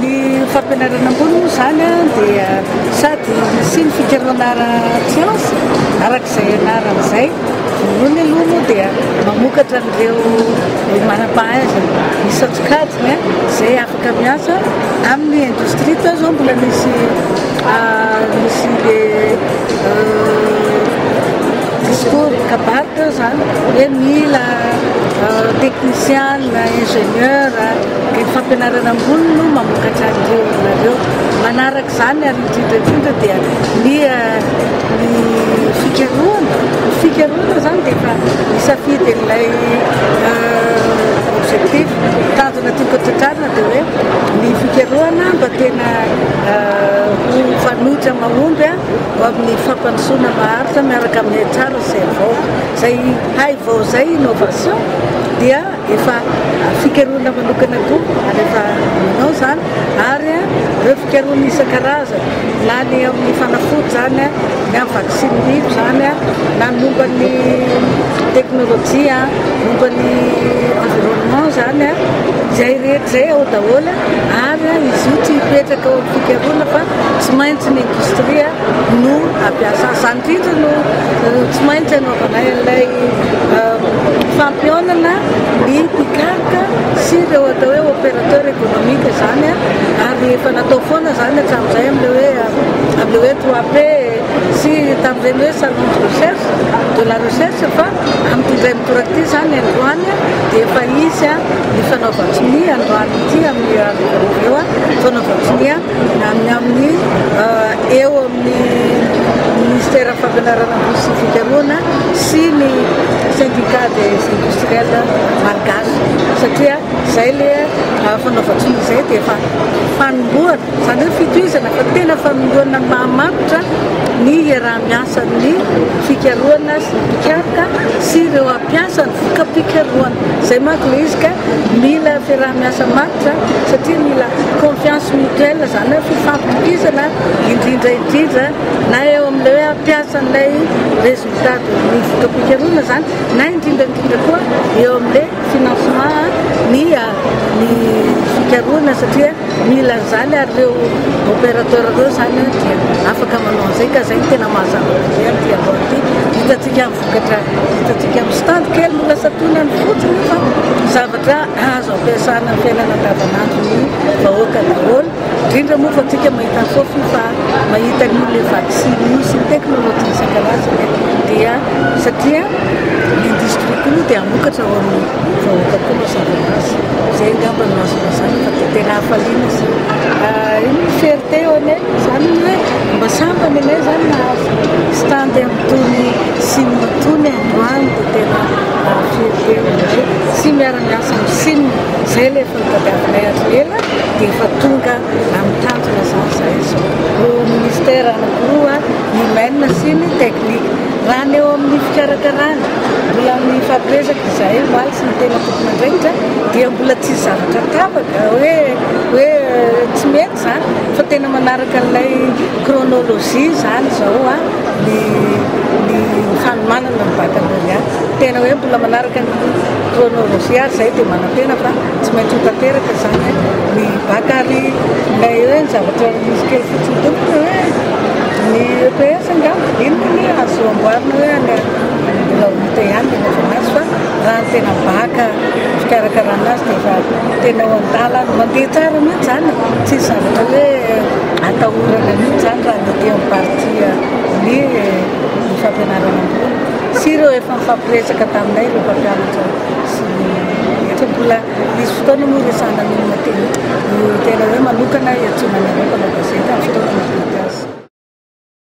ny fampianarana ambony moa zany dia sady sy ny fikaroana ara-tsiansy arak'izay anaran'izay voalohany aloha moa dia mamokatra an'ireo manam-pahaizana misy atsokajiny izay afaka miasa amin'ny indostria tao zao mbola misy le discours kabarika zany hoe mila technicien na ingénieur ny fampianarana ambony no mamokatra an'ireo manaraka zany ary indrindra dia ny fikaroana zany dia efa misafidy ilay objectif tanjona tiako tratrarina dia hoe ny fikaroana mba tena fanoitra mahomby ho amin'ny fampandrosoana maharitra miaraka amin'ny tsara zay hay vao zay innovation dia efa fikaroana manokana koa ary efa manao zany ary ireo fikaroana isan-karazany na ny amin'ny fanafody zany ny amin'ny vaccine zany na momba ny teknôlôjia momba ny environnement zany zay rehetra zay ao daholo ary izy io tsy hipetraka ao amin'ny fikaroana fa tsy maintsy ny indostria no ampiasa zany indrindra no tsy maintsy anaovana ilay fampionana ny mpikarika sy ireo atao hoe opérateur économique zany ary efa natao foana zany hatramin'izay amin'ilay hoe 3P sy tamin'ireny hoe salon de la recherche fa amin'itindray mitoraka ity zany androany dia efa izy ny fanaovan-tsiny androany ity amin'ny eo fanaovan-tsiny amin'ny eo amin'ny ministère fampianarana ambony sy fikaroana sy ny syndicat des industriels malagasy satria zay le fanaovan-tsiny izay dia efa fanomboana zany hoe fitohizana fa tena fanomboana mahamatotra ny iaraha-miasan'ny fikaroana sy ny mpikarika sy ireo ampiasa ny voka-pikaroana zay manko le izy ka mila fiaraha-miasa matotra satria mila confiance mutuelle zany hoe fifampitokizana indrindra na eo amin'ilay hoe ampiasan'ilay résultat ny voka-pikaroana zany na indrindra koa eo amin'ilay financement ny fikaroana satria mila zany ary ireo opérateur ireo zany dia afaka manao an'izay ka zay tena mazava zay ty aloha ty hitatsika mivokatra hitatsika amin'ny stand kely no lasa tonany fotsiny fa zavatra azo ampiasana ny fiainana andavanandro ny vahoaka daholo indrindra moa fa tsika mahita fofi fa mahita n'le vaccine sy ny teknôlôjia isan-karazany dia satria l'industrie koa dia hamokatra ao amin'ny vahoaka koa mazava azy zay ngamba no azona zany fa tena hafaliana sy ino fierté eo anay zany hoe mba sambany anay zany nahazo stand amin'itony sime tony androany dia tena fierté eo anay sy miara-miasa amin'ny sime zay le fitadiavinay azy ela dia efa tonga amin'ny tanjona zany zay zao ministère anankiroa ny maina sy ny teknika raha ny eo amin'ny fikarakarana mbola amin'ny fampiresaka izay maly sy ny tena tokony andraikitra dia mbola tsy zavatra tapaka hoe tsy mety zany fa tena manaraka an'ilay chronologie zany zao ny fanomanana ny baccalauréat tena hoe mbola manaraka ny chronologie ary zay dia manantena fa tsy maintsy ho tanteraka zany ny bakary lay hoe ny zavatra misy kely fotsiny tompony hoe ny EPS angamba inona ny azo amboarina hoe mbola hita ihany ny naovanazy fa raha ny tena baka fikarakarana azy dia efa tena ho an-dalana mandeha tsara mihitsy zany tsy zavatra hoe atahorana mihitsy zany raha ny ety amin'ny partie ny fampianarana ambony sy ireo efa mifampiresaka taminay ireo mpampianatra sy efa mbola misy fotoana moa resana minona tena hoe manokana iantsonana avao